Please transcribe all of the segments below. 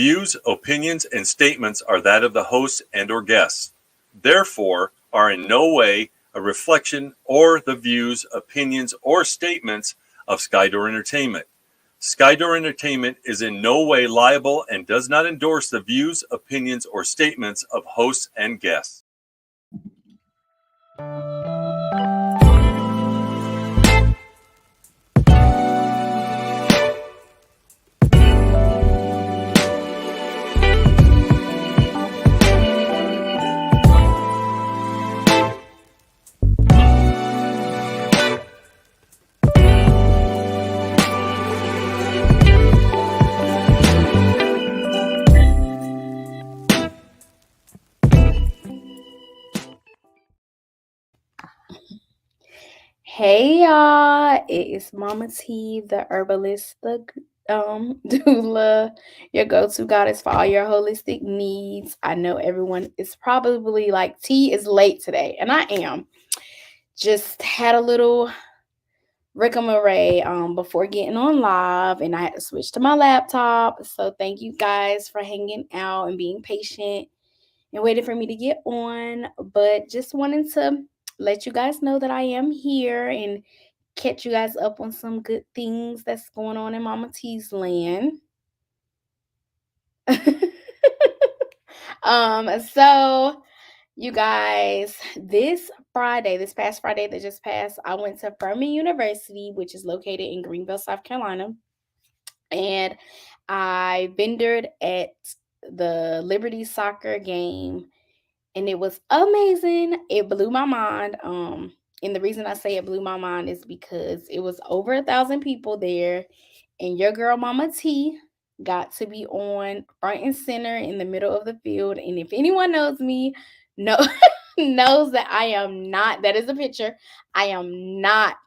views, opinions, and statements are that of the host and or guests. Therefore, are in no way a reflection or the views, opinions, or statements of Skydoor Entertainment. Skydoor Entertainment is in no way liable and does not endorse the views, opinions, or statements of hosts and guests. Hey y'all, it is Mama T, the herbalist, the doula, your go-to goddess for all your holistic needs. I know everyone is probably like, T is late today, and I am. Just had a little rigmarole before getting on live, and I had to switch to my laptop. So thank you guys for hanging out and being patient and waiting for me to get on. But just wanted to let you guys know that I am here and catch you guys up on some good things that's going on in Mama T's land. So you guys, this past Friday that just passed, I went to Furman University, which is located in Greenville, South Carolina, and I vendored at the Liberty soccer game, and it was amazing. It blew my mind. And the reason I say it blew my mind is because it was over 1,000 people there, and your girl Mama T got to be on front and center in the middle of the field. And if anyone knows me, no knows that I am not. That is a picture. I am not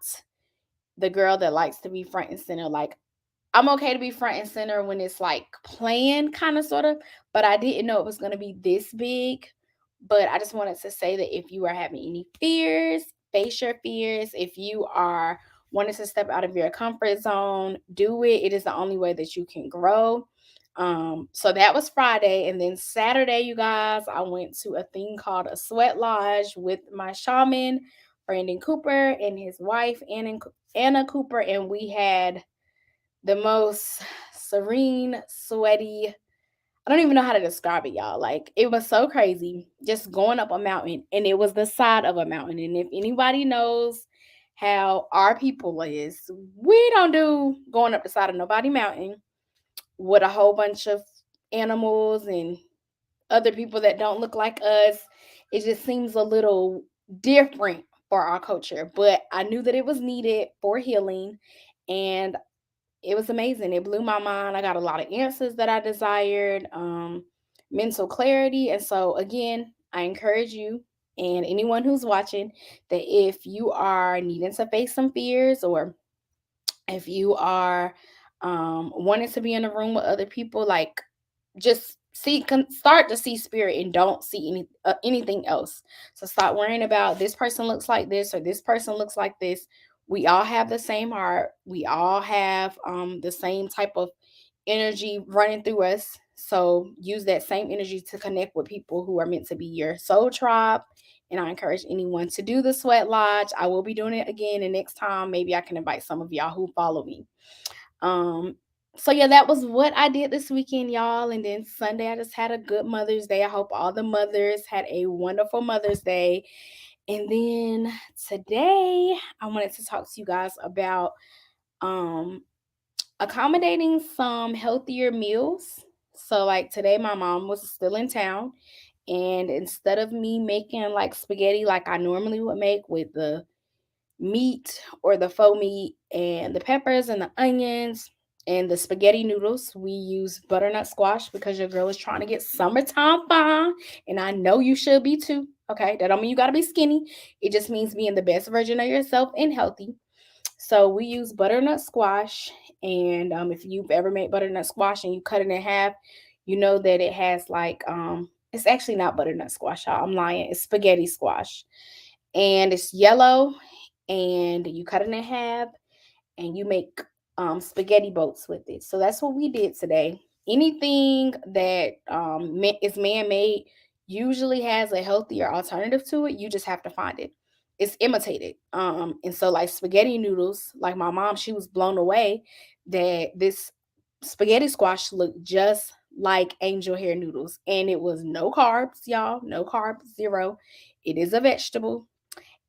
the girl that likes to be front and center. Like, I'm okay to be front and center when it's like planned, kind of, sort of, but I didn't know it was going to be this big. But I just wanted to say that if you are having any fears, face your fears. If you are wanting to step out of your comfort zone, do it. It is the only way that you can grow. So that was Friday. And then Saturday, you guys, I went to a thing called a sweat lodge with my shaman, Brandon Cooper, and his wife, Anna Cooper. And we had the most serene, sweaty, I don't even know how to describe it, y'all. Like, it was so crazy just going up a mountain, and it was the side of a mountain. And if anybody knows how our people is, we don't do going up the side of nobody mountain with a whole bunch of animals and other people that don't look like us. It just seems a little different for our culture, but I knew that it was needed for healing, and it was amazing. It blew my mind. I got a lot of answers that I desired, mental clarity. And so, again, I encourage you and anyone who's watching that if you are needing to face some fears, or if you are wanting to be in a room with other people, like, just start to see spirit and don't see anything else. So stop worrying about this person looks like this or this person looks like this. We all have the same heart. We all have the same type of energy running through us. So use that same energy to connect with people who are meant to be your soul tribe. And I encourage anyone to do the sweat lodge. I will be doing it again, and next time maybe I can invite some of y'all who follow me. um so yeah, that was what I did this weekend, y'all. And then Sunday, I just had a good Mother's Day. I hope all the mothers had a wonderful Mother's Day. And then today, I wanted to talk to you guys about um accommodating some healthier meals. So like today, my mom was still in town, and instead of me making like spaghetti like I normally would make with the meat or the faux meat and the peppers and the onions and the spaghetti noodles, we use butternut squash because your girl is trying to get summertime fine, and I know you should be too. Okay, that don't mean you gotta be skinny. It just means being the best version of yourself and healthy. So we use butternut squash, and if you've ever made butternut squash and you cut it in half, you know that it has like it's actually not butternut squash, y'all. I'm lying. It's spaghetti squash, and it's yellow, and you cut it in half and you make spaghetti boats with it. So that's what we did today. anything that is man-made usually has a healthier alternative to it. You just have to find it. It's imitated. And so like spaghetti noodles, like my mom, she was blown away that this spaghetti squash looked just like angel hair noodles. And it was no carbs, y'all. No carbs, zero. It is a vegetable.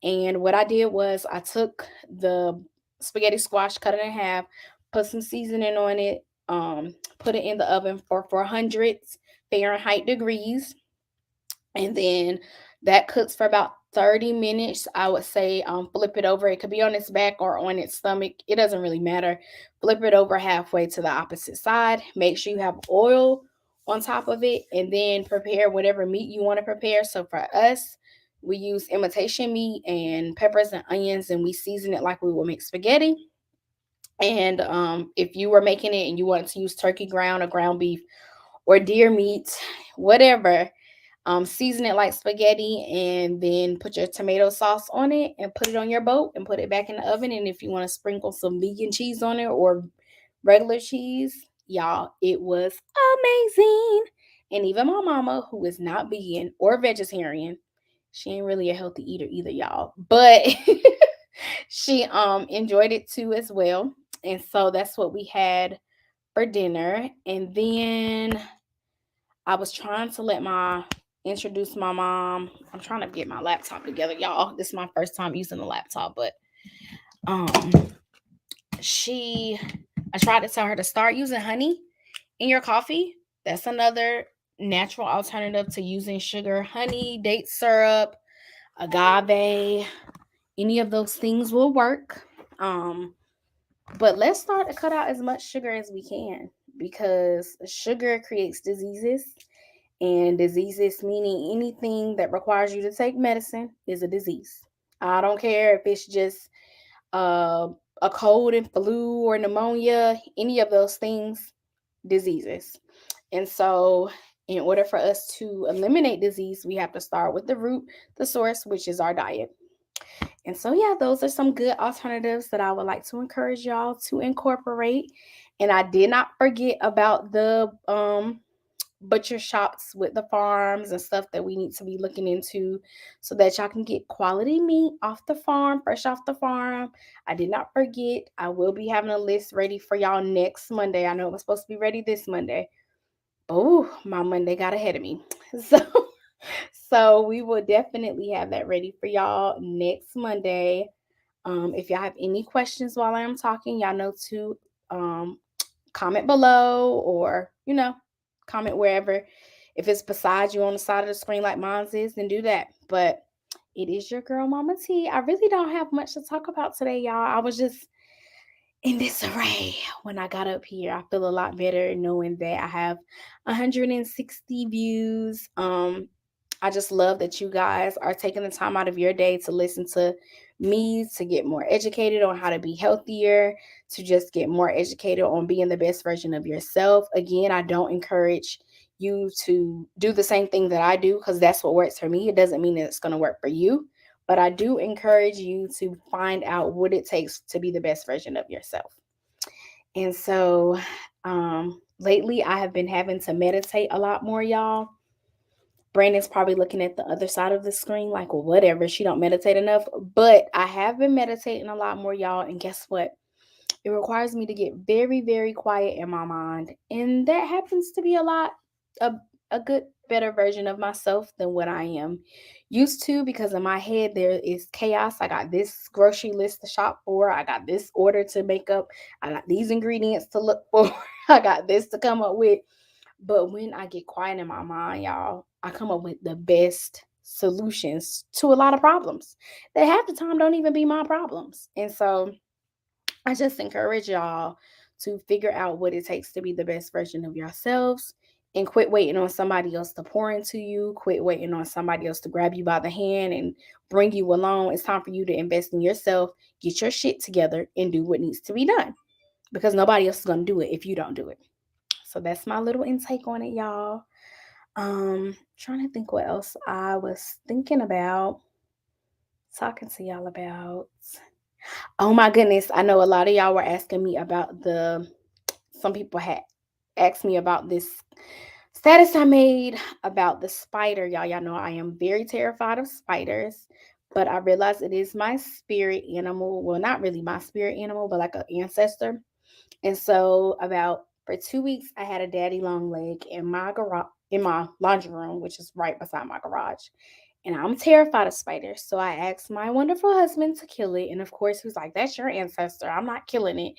And what I did was I took the spaghetti squash, cut it in half, put some seasoning on it, put it in the oven for 400 Fahrenheit degrees, and then that cooks for about 30 minutes. I would say flip it over. It could be on its back or on its stomach. It doesn't really matter. Flip it over halfway to the opposite side. Make sure you have oil on top of it, and then prepare whatever meat you want to prepare. So for us, we use imitation meat and peppers and onions, and we season it like we would make spaghetti. And if you were making it and you wanted to use turkey ground or ground beef or deer meat, whatever, season it like spaghetti, and then put your tomato sauce on it and put it on your boat and put it back in the oven. And if you want to sprinkle some vegan cheese on it or regular cheese, y'all, it was amazing. And even my mama, who is not vegan or vegetarian, she ain't really a healthy eater either, y'all, but she enjoyed it too as well. And so that's what we had for dinner. And then I was trying to introduce my mom. I'm trying to get my laptop together, y'all. This is my first time using the laptop, but um I tried to tell her to start using honey in your coffee. That's another natural alternative to using sugar. Honey, date syrup, agave, any of those things will work. But let's start to cut out as much sugar as we can, because sugar creates diseases, and diseases, meaning anything that requires you to take medicine, is a disease. I don't care if it's just a cold and flu or pneumonia, any of those things, diseases. And so, in order for us to eliminate disease, we have to start with the root, the source, which is our diet. And so, yeah, those are some good alternatives that I would like to encourage y'all to incorporate. And I did not forget about the butcher shops with the farms and stuff that we need to be looking into, so that y'all can get quality meat off the farm, fresh off the farm. I did not forget. I will be having a list ready for y'all next Monday. I know it was supposed to be ready this Monday. Oh, my Monday got ahead of me. So we will definitely have that ready for y'all next Monday. If y'all have any questions while I'm talking, y'all know to comment below, or comment wherever. If it's beside you on the side of the screen like mine is, then do that. But it is your girl, Mama T. I really don't have much to talk about today, y'all. I was just in disarray when I got up here. I feel a lot better knowing that I have 160 views. I just love that you guys are taking the time out of your day to listen to me, to get more educated on how to be healthier, to just get more educated on being the best version of yourself. Again, I don't encourage you to do the same thing that I do, because that's what works for me. It doesn't mean that it's going to work for you. But I do encourage you to find out what it takes to be the best version of yourself. And so lately I have been having to meditate a lot more, y'all. Brandon's probably looking at the other side of the screen like, well, whatever, she don't meditate enough. But I have been meditating a lot more, y'all. And guess what? It requires me to get very, very quiet in my mind. And that happens to be a good, better version of myself than what I am used to, because in my head there is chaos. I got this grocery list to shop for. I got this order to make up. I got these ingredients to look for. I got this to come up with. But when I get quiet in my mind, y'all, I come up with the best solutions to a lot of problems that half the time don't even be my problems. And so I just encourage y'all to figure out what it takes to be the best version of yourselves, and quit waiting on somebody else to pour into you. Quit waiting on somebody else to grab you by the hand and bring you along. It's time for you to invest in yourself, get your shit together, and do what needs to be done, because nobody else is going to do it if you don't do it. So that's my little intake on it, y'all. Trying to think what else I was thinking about talking to y'all about. Oh my goodness, I know a lot of y'all were asking me about some people had asked me about this status I made about the spider. Y'all know I am very terrified of spiders, but I realized it is my spirit animal. Well, not really my spirit animal, but like an ancestor. And so about for 2 weeks, I had a daddy long leg in my garage, in my laundry room, which is right beside my garage. And I'm terrified of spiders. So I asked my wonderful husband to kill it. And of course, he was like, "That's your ancestor. I'm not killing it."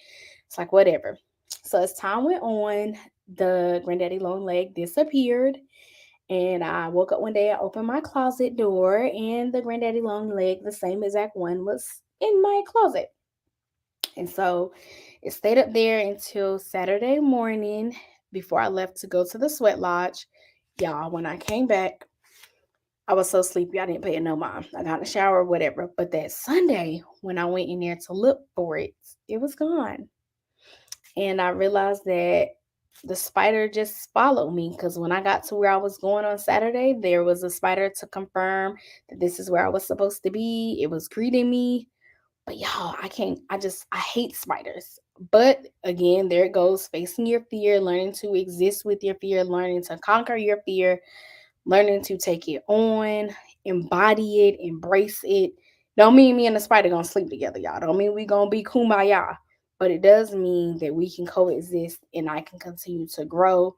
It's like, whatever. So as time went on, the granddaddy long leg disappeared. And I woke up one day, I opened my closet door, and the granddaddy long leg, the same exact one, was in my closet. And so it stayed up there until Saturday morning before I left to go to the sweat lodge. Y'all, when I came back, I was so sleepy, I didn't pay it no mind. I got in the shower, whatever. But that Sunday, when I went in there to look for it, it was gone. And I realized that the spider just followed me because when I got to where I was going on Saturday, there was a spider to confirm that this is where I was supposed to be. It was greeting me. But y'all, I hate spiders. But again, there it goes, facing your fear, learning to exist with your fear, learning to conquer your fear, learning to take it on, embody it, embrace it. Don't mean me and the spider gonna sleep together, y'all. Don't mean we gonna be kumbaya. But it does mean that we can coexist and I can continue to grow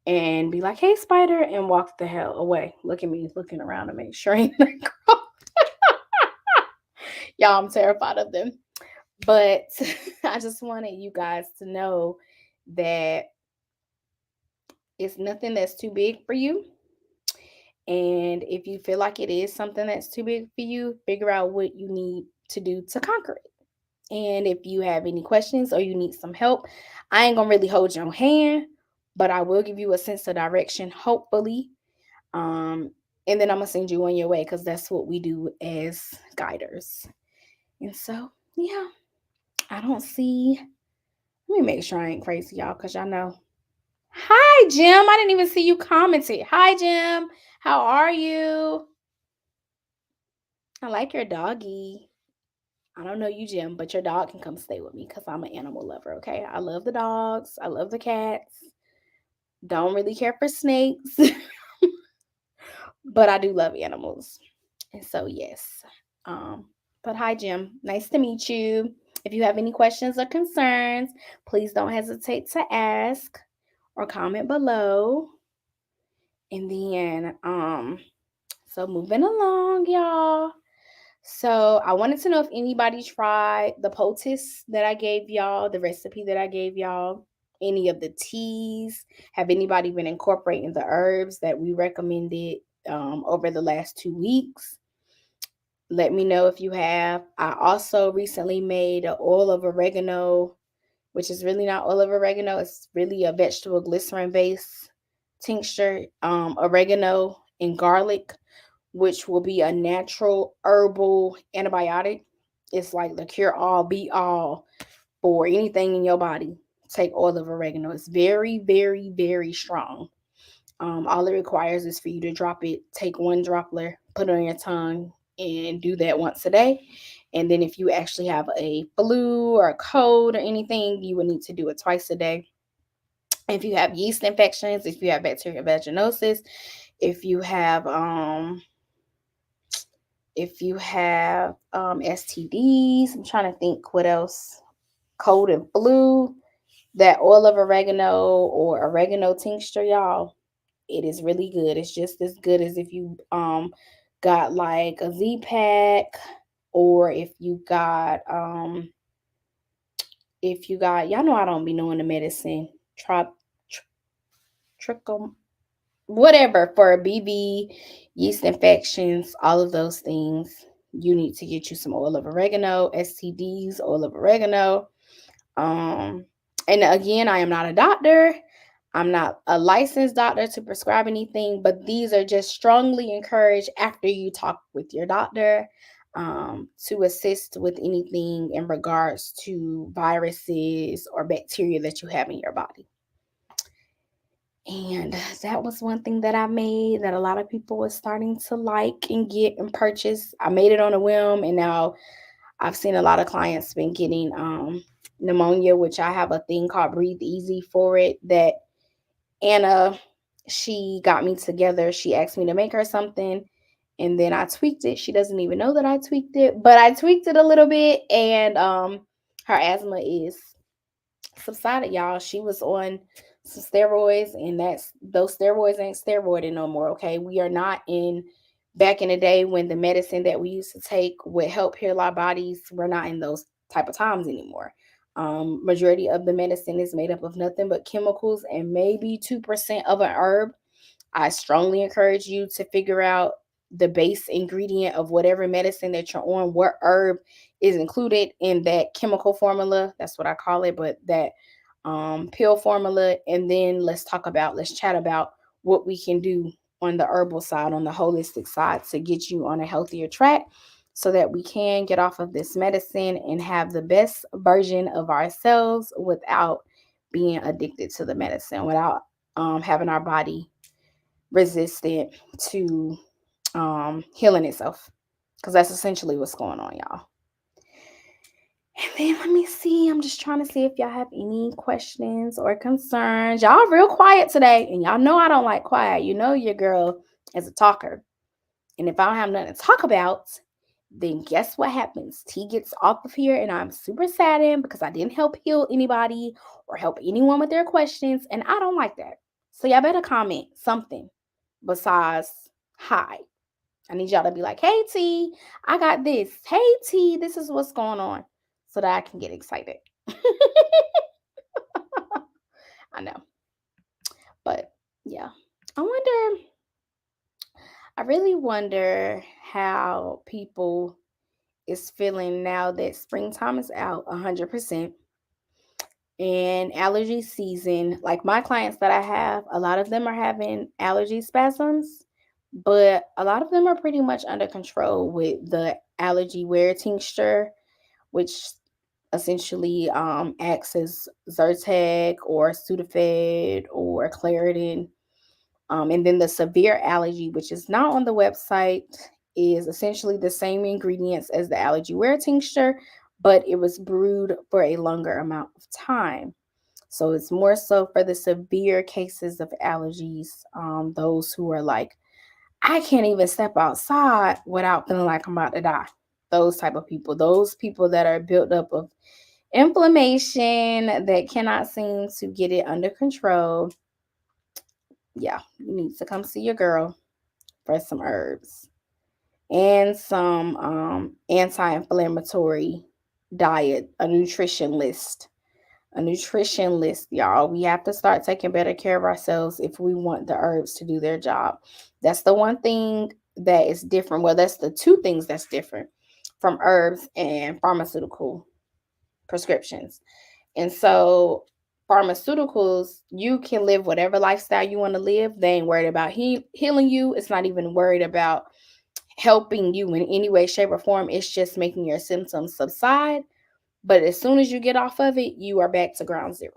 and be like, "Hey, spider," and walk the hell away. Look at me looking around to make sure I ain't grow. Y'all, I'm terrified of them. But I just wanted you guys to know that it's nothing that's too big for you. And if you feel like it is something that's too big for you, figure out what you need to do to conquer it. And if you have any questions or you need some help, I ain't gonna really hold your hand, but I will give you a sense of direction, hopefully. Um, and then I'm gonna send you on your way because that's what we do as guiders. And so, yeah, I don't see. Let me make sure I ain't crazy, y'all, because y'all know. Hi, Jim. I didn't even see you commented. Hi, Jim. How are you? I like your doggy. I don't know you, Jim, but your dog can come stay with me because I'm an animal lover, okay? I love the dogs. I love the cats. Don't really care for snakes, but I do love animals. And so, yes. But hi, Jim. Nice to meet you. If you have any questions or concerns, please don't hesitate to ask or comment below. And then, so moving along, y'all. So I wanted to know if anybody tried the poultice that I gave y'all, the recipe that I gave y'all, any of the teas. Have anybody been incorporating the herbs that we recommended over the last 2 weeks? Let me know if you have. I also recently made an oil of oregano, which is really not oil of oregano. It's really a vegetable glycerin based tincture, oregano and garlic, which will be a natural herbal antibiotic. It's like the cure all, be all for anything in your body. Take oil of oregano. It's very, very, very strong. All it requires is for you to drop it, take one droplet, put it on your tongue, and do that once a day. And then if you actually have a flu or a cold or anything, you would need to do it twice a day. If you have yeast infections, if you have bacterial vaginosis, if you have STDs, I'm trying to think what else, cold and flu, that oil of oregano or oregano tincture, y'all, it is really good. It's just as good as if you got like a Z-Pack, or if you got, y'all know I don't be knowing the medicine, trichom, whatever, for BV, yeast infections, all of those things. You need to get you some oil of oregano, STDs, oil of oregano. And again, I am not a doctor. I'm not a licensed doctor to prescribe anything, but these are just strongly encouraged after you talk with your doctor, to assist with anything in regards to viruses or bacteria that you have in your body. And that was one thing that I made that a lot of people were starting to like and get and purchase. I made it on a whim, and now I've seen a lot of clients been getting pneumonia, which I have a thing called Breathe Easy for it that Anna, she got me together. She asked me to make her something and then I tweaked it. She doesn't even know that I tweaked it, but I tweaked it a little bit and her asthma is subsided, y'all. She was on some steroids and those steroids ain't steroiding no more, okay? We are not in back in the day when the medicine that we used to take would help heal our bodies. We're not in those type of times anymore. Majority of the medicine is made up of nothing but chemicals and maybe 2% of an herb. I strongly encourage you to figure out the base ingredient of whatever medicine that you're on, what herb is included in that chemical formula. That's what I call it, but that pill formula. And then let's chat about what we can do on the herbal side, on the holistic side to get you on a healthier track so that we can get off of this medicine and have the best version of ourselves without being addicted to the medicine, without having our body resistant to healing itself, because that's essentially what's going on, y'all. And then let me see. I'm just trying to see if y'all have any questions or concerns. Y'all real quiet today, and y'all know I don't like quiet. You know your girl is a talker, and if I don't have nothing to talk about, then guess what happens? T gets off of here, and I'm super saddened because I didn't help heal anybody or help anyone with their questions, and I don't like that. So y'all better comment something besides hi. I need y'all to be like, hey, T, I got this. Hey, T, this is what's going on, so that I can get excited. I know. But yeah, I really wonder how people is feeling now that springtime is out 100% and allergy season. Like my clients that I have, a lot of them are having allergy spasms, but a lot of them are pretty much under control with the allergy wear tincture, which essentially acts as Zyrtec or Sudafed or Claritin. And then the severe allergy, which is not on the website, is essentially the same ingredients as the allergy wear tincture, but it was brewed for a longer amount of time. So it's more so for the severe cases of allergies, those who are like, I can't even step outside without feeling like I'm about to die. Those type of people, those people that are built up of inflammation that cannot seem to get it under control. Yeah, you need to come see your girl for some herbs and some anti-inflammatory diet, a nutrition list, y'all. We have to start taking better care of ourselves if we want the herbs to do their job. That's the one thing that is different. Well, that's the two things that's different from herbs and pharmaceutical prescriptions. And so pharmaceuticals, you can live whatever lifestyle you want to live. They ain't worried about healing you. It's not even worried about helping you in any way, shape, or form. It's just making your symptoms subside. But as soon as you get off of it, you are back to ground zero.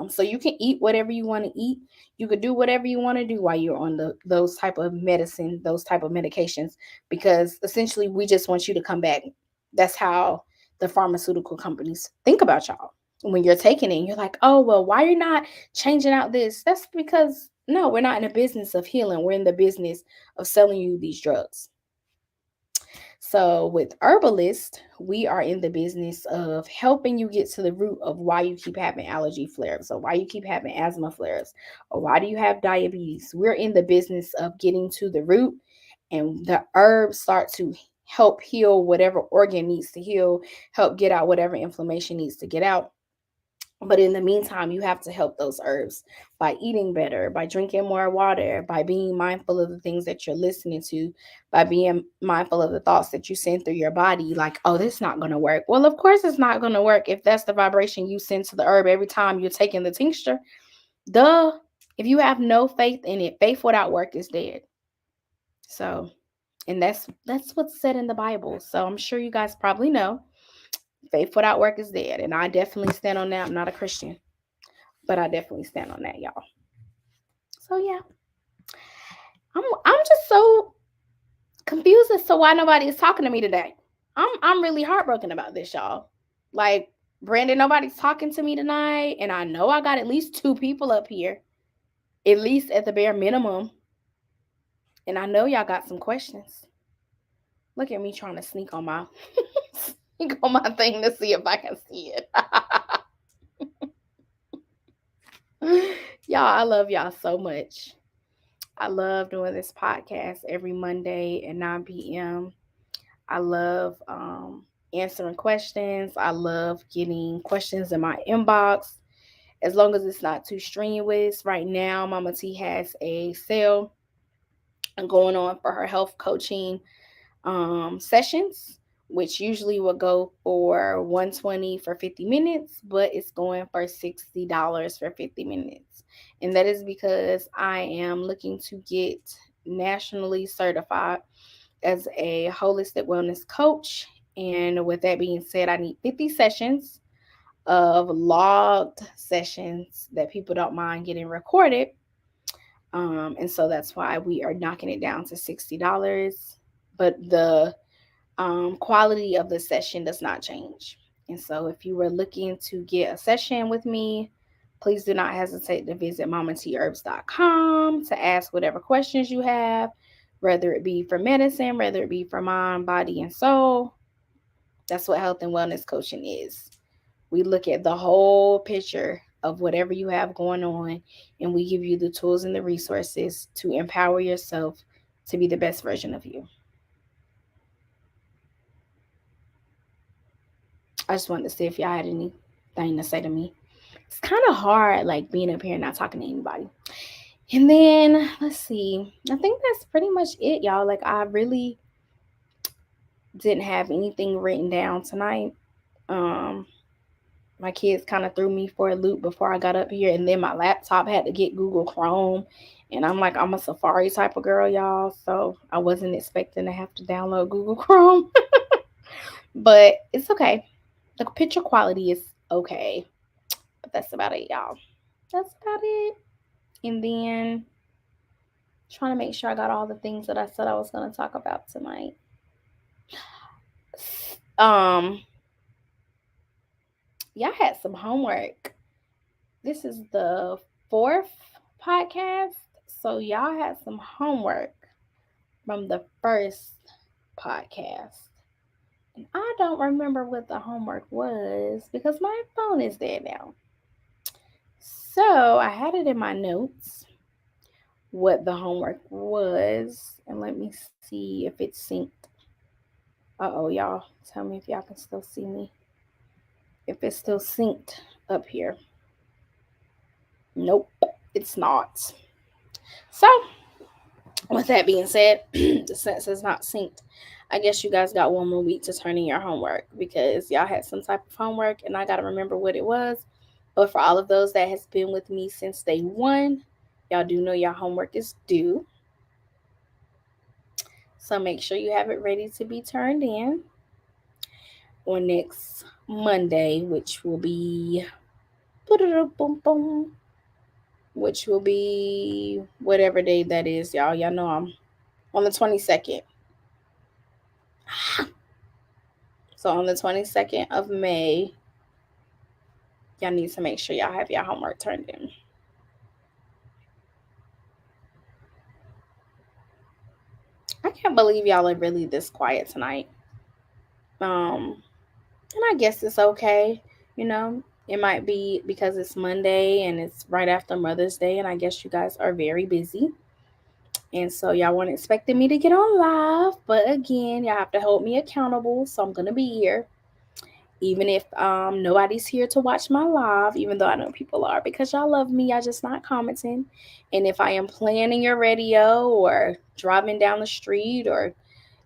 So you can eat whatever you want to eat. You could do whatever you want to do while you're on those type of medicine, those type of medications, because essentially we just want you to come back. That's how the pharmaceutical companies think about y'all. When you're taking it, you're like, oh, well, why you're not changing out this? That's because, no, we're not in the business of healing. We're in the business of selling you these drugs. So with Herbalist, we are in the business of helping you get to the root of why you keep having allergy flares, or why you keep having asthma flares, or why do you have diabetes. We're in the business of getting to the root, and the herbs start to help heal whatever organ needs to heal, help get out whatever inflammation needs to get out. But in the meantime, you have to help those herbs by eating better, by drinking more water, by being mindful of the things that you're listening to, by being mindful of the thoughts that you send through your body. Like, oh, this is not going to work. Well, of course it's not going to work if that's the vibration you send to the herb every time you're taking the tincture. Duh. If you have no faith in it, faith without work is dead. So, and that's what's said in the Bible. So I'm sure you guys probably know. Faith without work is dead. And I definitely stand on that. I'm not a Christian, but I definitely stand on that, y'all. So yeah. I'm just so confused as to why nobody is talking to me today. I'm really heartbroken about this, y'all. Like, Brandon, nobody's talking to me tonight, and I know I got at least 2 people up here, at least at the bare minimum. And I know y'all got some questions. Look at me trying to sneak on my thing to see if I can see it. Y'all, I love y'all so much. I love doing this podcast every Monday at 9 p.m. I love answering questions. I love getting questions in my inbox. As long as it's not too strenuous. Right now, Mama T has a sale going on for her health coaching sessions, which usually will go for $120 for 50 minutes, but it's going for $60 for 50 minutes. And that is because I am looking to get nationally certified as a holistic wellness coach. And with that being said, I need 50 sessions of logged sessions that people don't mind getting recorded. And so that's why we are knocking it down to $60. But the quality of the session does not change. And so if you were looking to get a session with me, please do not hesitate to visit mamatherbs.com to ask whatever questions you have, whether it be for medicine, whether it be for mind, body, and soul. That's what health and wellness coaching is. We look at the whole picture of whatever you have going on, and we give you the tools and the resources to empower yourself to be the best version of you. I just wanted to see if y'all had anything to say to me. It's kind of hard, like being up here and not talking to anybody. And then let's see. I think that's pretty much it, y'all. Like I really didn't have anything written down tonight. My kids kind of threw me for a loop before I got up here, and then my laptop had to get Google Chrome. And I'm like, I'm a Safari type of girl, y'all. So I wasn't expecting to have to download Google Chrome. But it's okay. The picture quality is okay. But that's about it, y'all. That's about it. And then trying to make sure I got all the things that I said I was going to talk about tonight. Y'all had some homework. This is the 4th podcast. So y'all had some homework from the first podcast. And I don't remember what the homework was because my phone is there now. So I had it in my notes what the homework was. And let me see if it's synced. Uh-oh, y'all. Tell me if y'all can still see me. If it's still synced up here. Nope, it's not. So, with that being said, since it's not synced, I guess you guys got one more week to turn in your homework because y'all had some type of homework and I got to remember what it was. But for all of those that has been with me since day 1, y'all do know your homework is due. So make sure you have it ready to be turned in on next Monday, which will be whatever day that is, y'all. Y'all know I'm on the 22nd. So on the 22nd of May, y'all need to make sure y'all have your homework turned in. I can't believe y'all are really this quiet tonight. And I guess it's okay, you know. It might be because it's Monday and it's right after Mother's Day, and I guess you guys are very busy. And so y'all weren't expecting me to get on live, but again, y'all have to hold me accountable. So I'm gonna be here, even if nobody's here to watch my live. Even though I know people are because y'all love me, y'all just not commenting. And if I am playing in your radio or driving down the street or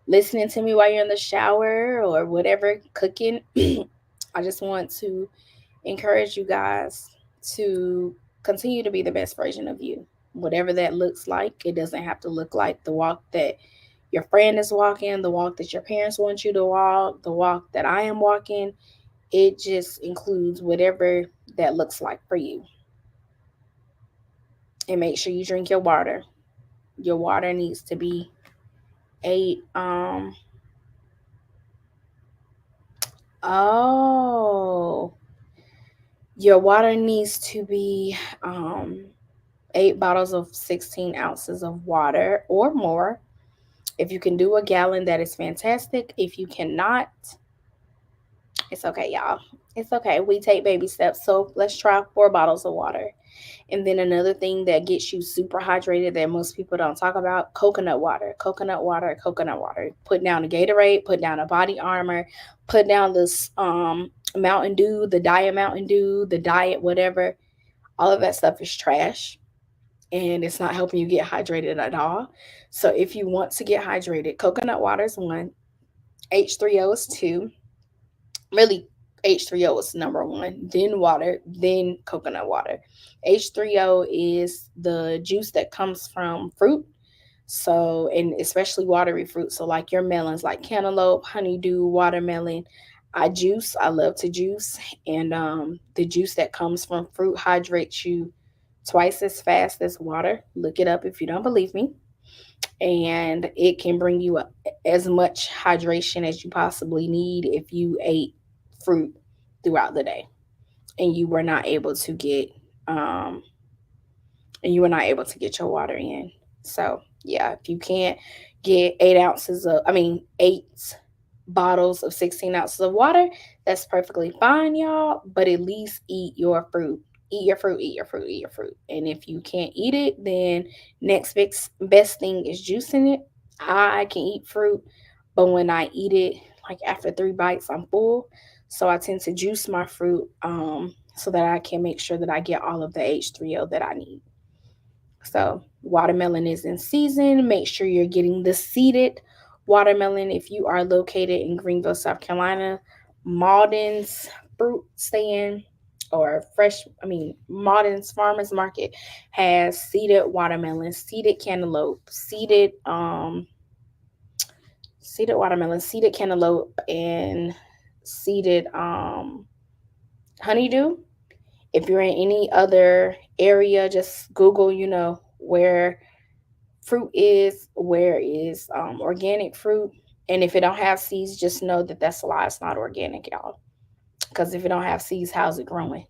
listening to me while you're in the shower or whatever, cooking, I just want to encourage you guys to continue to be the best version of you. Whatever that looks like, it doesn't have to look like the walk that your friend is walking, the walk that your parents want you to walk, the walk that I am walking. It just includes whatever that looks like for you. And make sure you drink your water. Your water needs to be oh, Your water needs to be 8 bottles of 16 ounces of water or more. If you can do a gallon, that is fantastic. If you cannot, it's okay, y'all. It's okay. We take baby steps. So let's try 4 bottles of water. And then another thing that gets you super hydrated that most people don't talk about, coconut water. Coconut water, coconut water. Put down a Gatorade, put down a Body Armor, put down this Mountain Dew, the Diet Mountain Dew, the Diet whatever. All of that stuff is trash and it's not helping you get hydrated at all. So if you want to get hydrated, coconut water is one, H3O is two. Really, H3O is number one, then water, then coconut water. H3O is the juice that comes from fruit. So, and especially watery fruit. So, like your melons, like cantaloupe, honeydew, watermelon. I love to juice. And the juice that comes from fruit hydrates you twice as fast as water. Look it up if you don't believe me. And it can bring you as much hydration as you possibly need if you ate fruit throughout the day and you were not able to get um your water in. So yeah, if you can't get 8 ounces of, I mean, 8 bottles of 16 ounces of water, that's perfectly fine, y'all. But at least eat your fruit. Eat your fruit, eat your fruit, eat your fruit. And if you can't eat it, then next best thing is juicing it. I can eat fruit, but when I eat it, like after 3 bites, I'm full. So I tend to juice my fruit so that I can make sure that I get all of the H3O that I need. So, watermelon is in season. Make sure you're getting the seeded watermelon. If you are located in Greenville, South Carolina, Malden's fruit stand or Malden's Farmers Market has seeded watermelon, seeded cantaloupe, seeded watermelon, seeded cantaloupe, and seeded honeydew. If you're in any other area, just Google, where fruit is, where is organic fruit. And if it don't have seeds, just know that that's a lie. It's not organic, y'all. Because if it don't have seeds, how's it growing?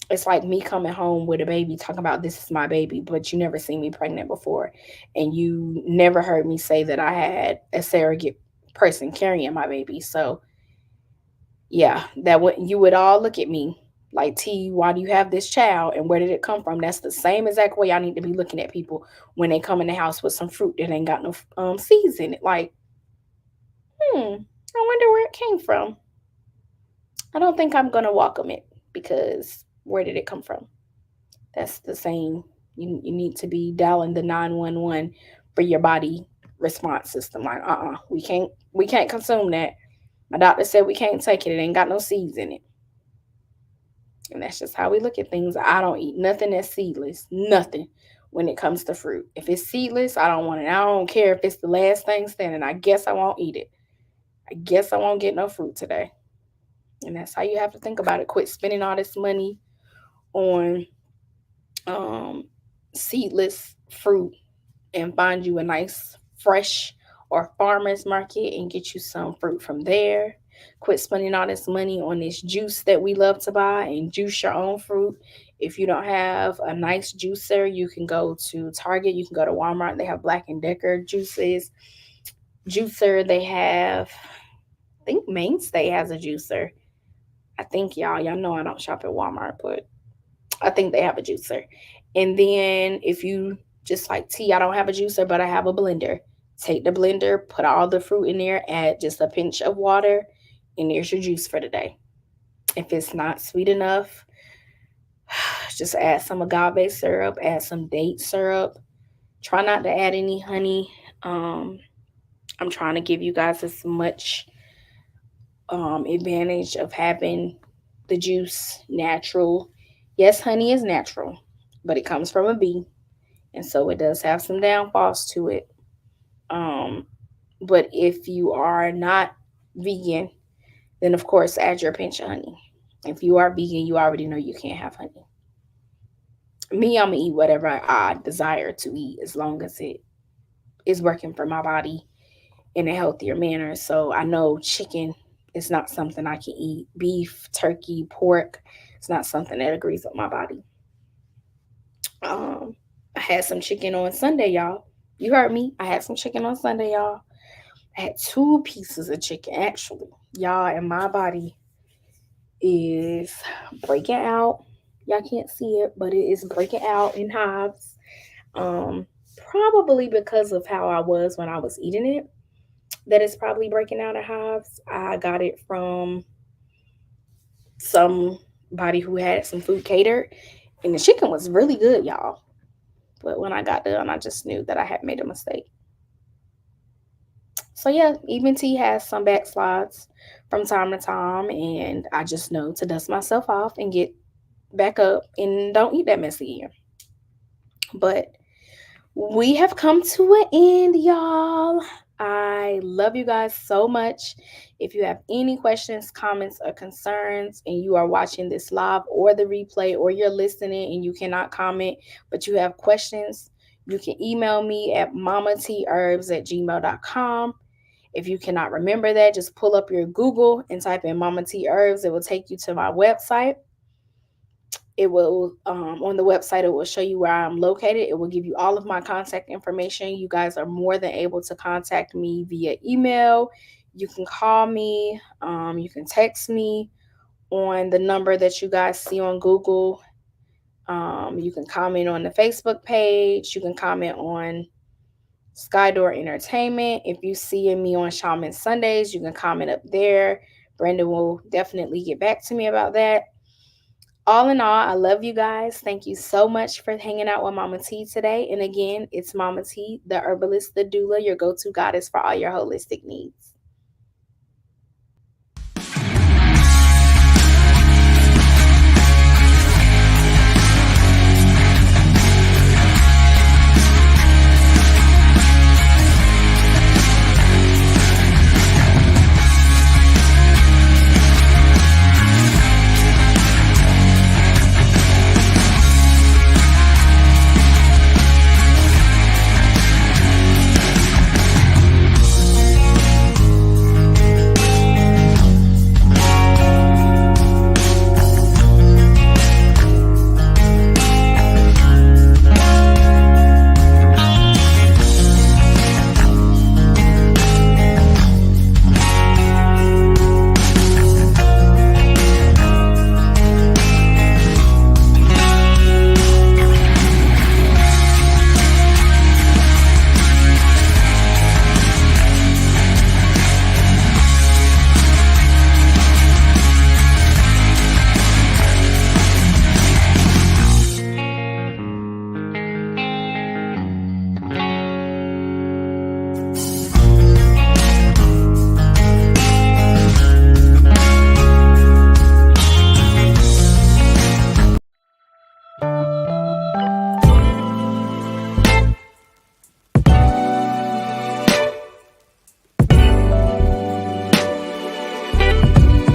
It's like me coming home with a baby talking about this is my baby, but you never seen me pregnant before. And you never heard me say that I had a surrogate person carrying my baby. So yeah, that would you would all look at me like, T, why do you have this child and where did it come from? That's the same exact way I need to be looking at people when they come in the house with some fruit that ain't got no seeds in it. Like, I wonder where it came from. I don't think I'm gonna welcome it because where did it come from? That's the same. You need to be dialing the 911 for your body response system. Like, we can't consume that. My doctor said we can't take it. It ain't got no seeds in it. And that's just how we look at things. I don't eat nothing that's seedless. Nothing when it comes to fruit. If it's seedless, I don't want it. I don't care if it's the last thing standing. I guess I won't eat it. I guess I won't get no fruit today. And that's how you have to think about it. Quit spending all this money on um, seedless fruit and find you a nice fresh or farmer's market and get you some fruit from there. Quit spending all this money on this juice that we love to buy and juice your own fruit. If you don't have a nice juicer, you can go to Target, you can go to Walmart. They have Black and Decker juicer. They have, I think Mainstay has a juicer. I think y'all know I don't shop at Walmart, but I think they have a juicer. And then if you just like T, I don't have a juicer, but I have a blender. Take the blender, put all the fruit in there, add just a pinch of water, and there's your juice for the day. If it's not sweet enough, just add some agave syrup, add some date syrup. Try not to add any honey. I'm trying to give you guys as much advantage of having the juice natural. Yes, honey is natural, but it comes from a bee, and so it does have some downfalls to it. Um, but if you are not vegan, then of course add your pinch of honey. If you are vegan, you already know you can't have honey. Me, I'm gonna eat whatever I desire to eat as long as it is working for my body in a healthier manner. So I know chicken It's not something I can eat. Beef, turkey, pork. It's not something that agrees with my body. I had some chicken on Sunday, y'all. You heard me. I had some chicken on Sunday, y'all. I had 2 pieces of chicken, actually. Y'all, and my body is breaking out. Y'all can't see it, but it is breaking out in hives. Um, Probably because of how I was when I was eating it. That is probably breaking out in hives. I got it from somebody who had some food catered, and the chicken was really good, y'all. But when I got done, I just knew that I had made a mistake. So yeah, even T has some backslides from time to time, and I just know to dust myself off and get back up and don't eat that mess again. But we have come to an end, y'all. I love you guys so much. If you have any questions, comments, or concerns, and you are watching this live or the replay, or you're listening and you cannot comment, but you have questions, you can email me at mamatherbs@gmail.com. If you cannot remember that, just pull up your Google and type in Mama T Herbs. It will take you to my website. It will, on the website, it will show you where I'm located. It will give you all of my contact information. You guys are more than able to contact me via email. You can call me. You can text me on the number that you guys see on Google. You can comment on the Facebook page. You can comment on Skydoor Entertainment. If you see me on Shaman Sundays, you can comment up there. Brandon will definitely get back to me about that. All in all, I love you guys. Thank you so much for hanging out with Mama T today. And again, it's Mama T, the herbalist, the doula, your go-to goddess for all your holistic needs.